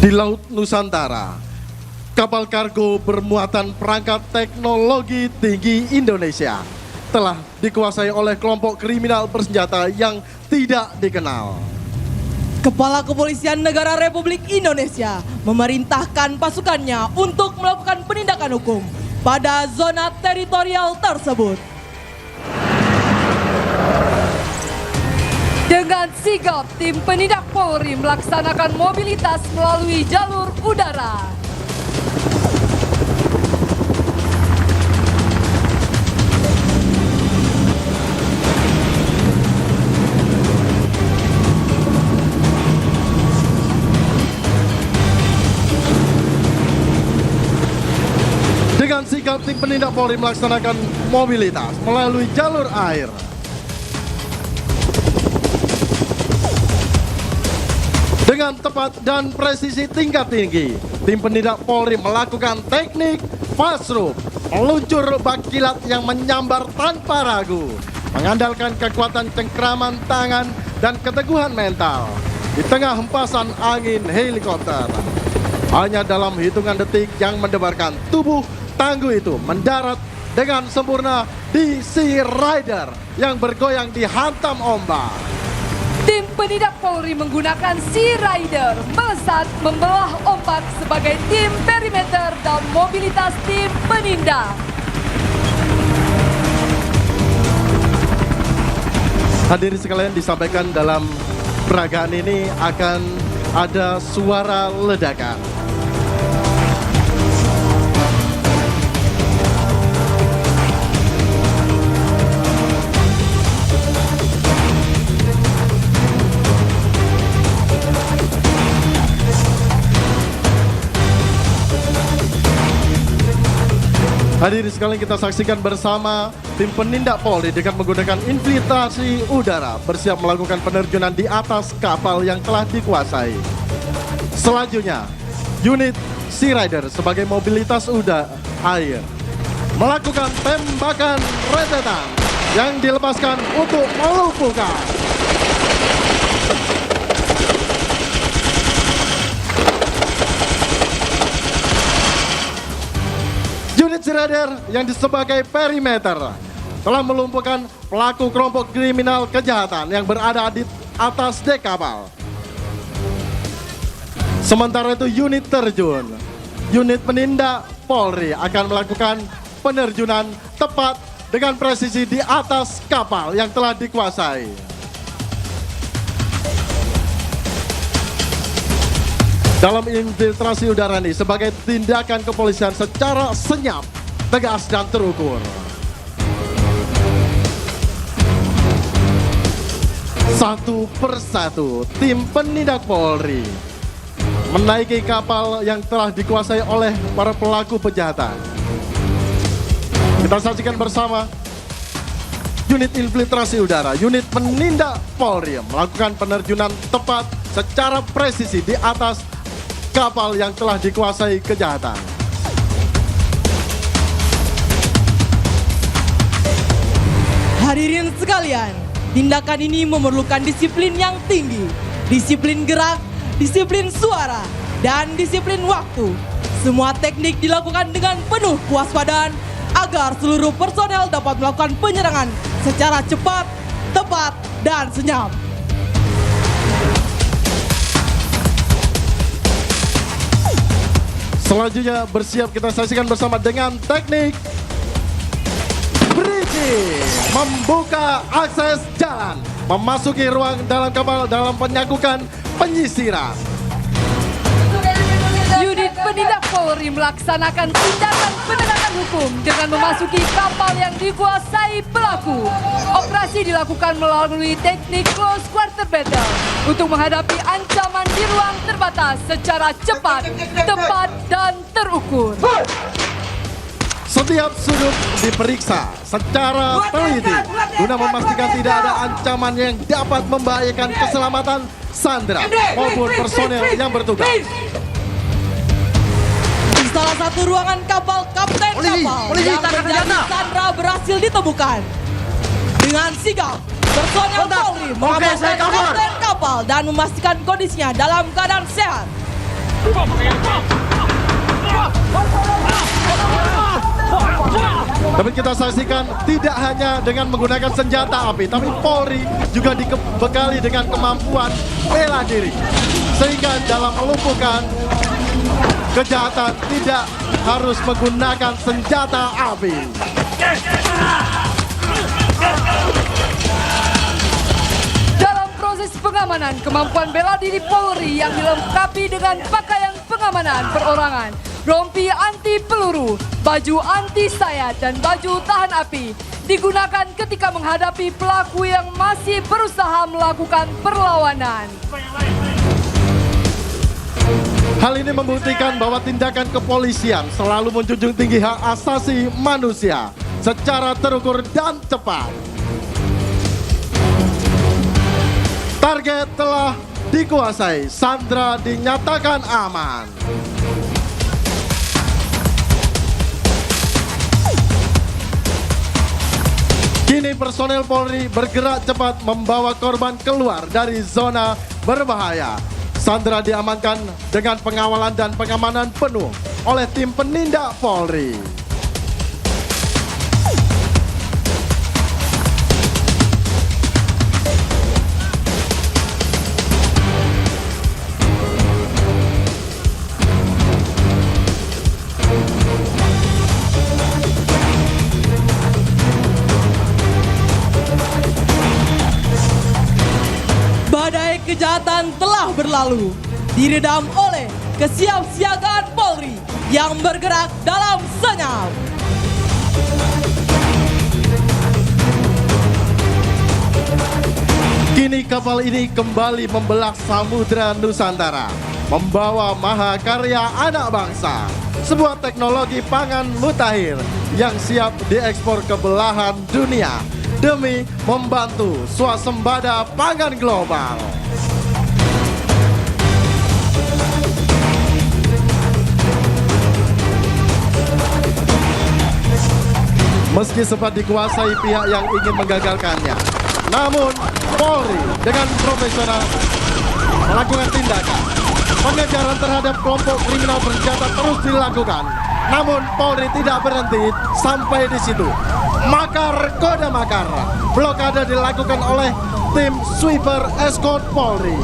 Di Laut Nusantara, kapal kargo bermuatan perangkat teknologi tinggi Indonesia telah dikuasai oleh kelompok kriminal bersenjata yang tidak dikenal. Kepala Kepolisian Negara Republik Indonesia memerintahkan pasukannya untuk melakukan penindakan hukum pada zona teritorial tersebut. Dengan sigap, tim penindak Polri melaksanakan mobilitas melalui jalur udara. Dengan sigap, tim penindak Polri melaksanakan mobilitas melalui jalur air. Dengan tepat dan presisi tingkat tinggi, tim penindak Polri melakukan teknik fast-rope, meluncur bak kilat yang menyambar tanpa ragu, mengandalkan kekuatan cengkraman tangan dan keteguhan mental di tengah hempasan angin helikopter. Hanya dalam hitungan detik yang mendebarkan tubuh tangguh itu mendarat dengan sempurna di Sea Rider yang bergoyang dihantam ombak. Tim penindak Polri menggunakan Sea Rider melesat membelah ombak sebagai tim perimeter dan mobilitas tim penindak. Hadirin sekalian, disampaikan dalam peragaan ini akan ada suara ledakan. Hadirin sekalian, kita saksikan bersama tim penindak Polri dengan menggunakan infiltrasi udara bersiap melakukan penerjunan di atas kapal yang telah dikuasai. Selanjutnya, unit Sea Rider sebagai mobilitas udara air melakukan tembakan rentetan yang dilepaskan untuk melumpuhkan. Unit Sea Rider yang sebagai perimeter telah melumpuhkan pelaku kelompok kriminal kejahatan yang berada di atas dek kapal. Sementara itu unit terjun, unit penindak Polri akan melakukan penerjunan tepat dengan presisi di atas kapal yang telah dikuasai. Dalam infiltrasi udara ini sebagai tindakan kepolisian secara senyap, tegas dan terukur. Satu persatu tim penindak Polri menaiki kapal yang telah dikuasai oleh para pelaku kejahatan. Kita saksikan bersama unit infiltrasi udara, unit penindak Polri melakukan penerjunan tepat secara presisi di atas kapal yang telah dikuasai kejahatan. Hadirin sekalian, tindakan ini memerlukan disiplin yang tinggi, disiplin gerak, disiplin suara, dan disiplin waktu. Semua teknik dilakukan dengan penuh kewaspadaan agar seluruh personel dapat melakukan penyerangan secara cepat, tepat, dan senyap. Selanjutnya bersiap kita saksikan bersama dengan teknik bridging, membuka akses jalan, memasuki ruang dalam kapal dalam penyakukan penyisiran. Unit penindak Polri melaksanakan tindakan penegakan hukum dengan memasuki kapal yang dikuasai pelaku. Operasi dilakukan melalui teknik close quarter battle untuk menghadapi ancaman di ruang terbatas secara cepat, tepat, dan terukur. Setiap sudut diperiksa secara teliti guna memastikan tidak ada ancaman yang dapat membahayakan keselamatan sandera maupun personel yang bertugas. Di salah satu ruangan kapal, kapten kapal yang menjadi sandera berhasil ditemukan. Dengan sigap, personel Polri mengamankan kapten kapal dan memastikan kondisinya dalam keadaan sehat. Tapi kita saksikan tidak hanya dengan menggunakan senjata api, tapi Polri juga dibekali dengan kemampuan bela diri. Sehingga dalam melumpuhkan kejahatan tidak harus menggunakan senjata api. Dalam proses pengamanan, kemampuan bela diri Polri yang dilengkapi dengan pakaian pengamanan perorangan, rompi anti peluru, baju anti sayat, dan baju tahan api digunakan ketika menghadapi pelaku yang masih berusaha melakukan perlawanan. Hal ini membuktikan bahwa tindakan kepolisian selalu menjunjung tinggi hak asasi manusia secara terukur dan cepat. Target telah dikuasai, Sandra dinyatakan aman. Kini personel Polri bergerak cepat membawa korban keluar dari zona berbahaya. Sandra diamankan dengan pengawalan dan pengamanan penuh oleh tim penindak Polri. Badai kejahatan telah berlalu, diredam oleh kesiapsiagaan Polri yang bergerak dalam senyap. Kini kapal ini kembali membelah samudra Nusantara, membawa mahakarya anak bangsa, sebuah teknologi pangan mutakhir yang siap diekspor ke belahan dunia demi membantu swasembada pangan global. Meski sempat dikuasai pihak yang ingin menggagalkannya, namun Polri dengan profesional melakukan tindakan. Pengejaran terhadap kelompok kriminal bersenjata terus dilakukan. Namun Polri tidak berhenti sampai di situ. Makar kode makar, blokade dilakukan oleh tim sweeper escort Polri.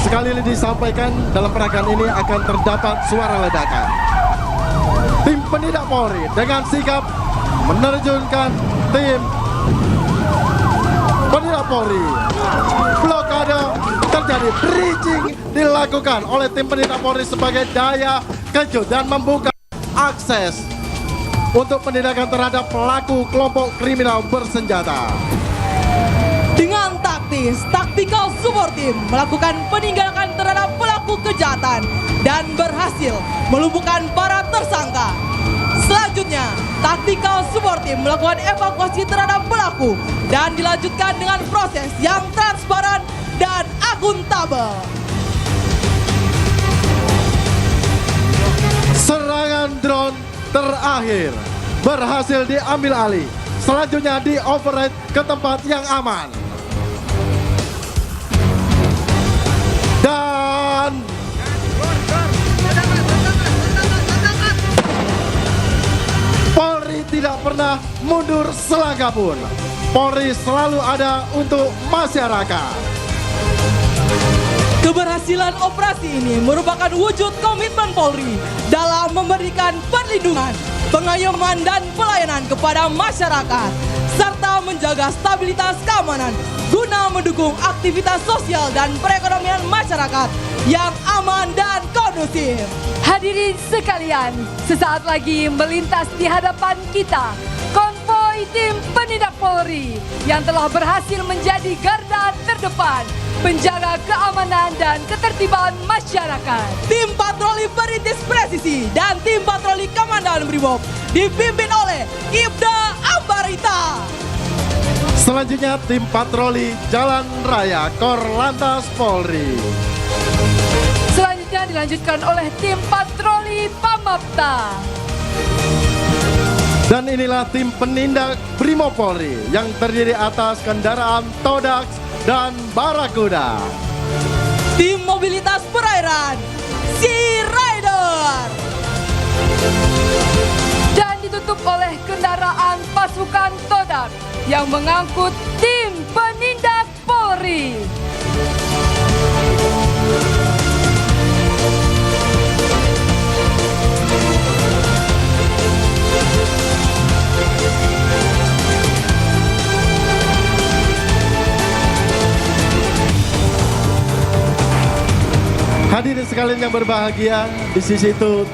Sekali lagi disampaikan, dalam peragaan ini akan terdapat suara ledakan. Tim penindak Polri dengan sigap menerjunkan tim penindak Polri. Blokade terjadi, bridging dilakukan oleh tim penindak Polri sebagai daya kejut dan membuka akses untuk penindakan terhadap pelaku kelompok kriminal bersenjata. Dengan taktis, Tactical Support Team melakukan peninggalan terhadap pelaku kejahatan dan berhasil melumpuhkan para tersangka. Selanjutnya, Tactical Support Team melakukan evakuasi terhadap pelaku dan dilanjutkan dengan proses yang transparan dan akuntabel. Serangan drone terakhir berhasil diambil alih. Selanjutnya di override ke tempat yang aman. Dan Polri tidak pernah mundur selangkah pun. Polri selalu ada untuk masyarakat. Keberhasilan operasi ini merupakan wujud komitmen Polri dalam memberikan perlindungan, pengayoman dan pelayanan kepada masyarakat, serta menjaga stabilitas keamanan guna mendukung aktivitas sosial dan perekonomian masyarakat yang aman dan kondusif. Hadirin sekalian, sesaat lagi melintas di hadapan kita konvoi tim penindak Polri yang telah berhasil menjadi garda terdepan penjaga keamanan dan ketertiban masyarakat. Tim patroli perintis presisi dan tim patroli Komandan Brimob dipimpin oleh Ibda Ambarita. Selanjutnya tim patroli Jalan Raya Korlantas Polri. Selanjutnya dilanjutkan oleh tim patroli Pamapta. Dan inilah tim penindak Brimob Polri yang terdiri atas kendaraan Todax dan Barakuda. Tim mobilitas perairan, Sea Rider. Dan ditutup oleh kendaraan pasukan Todak yang mengangkut tim penindak Polri. Hadirin sekalian yang berbahagia, di sisi itu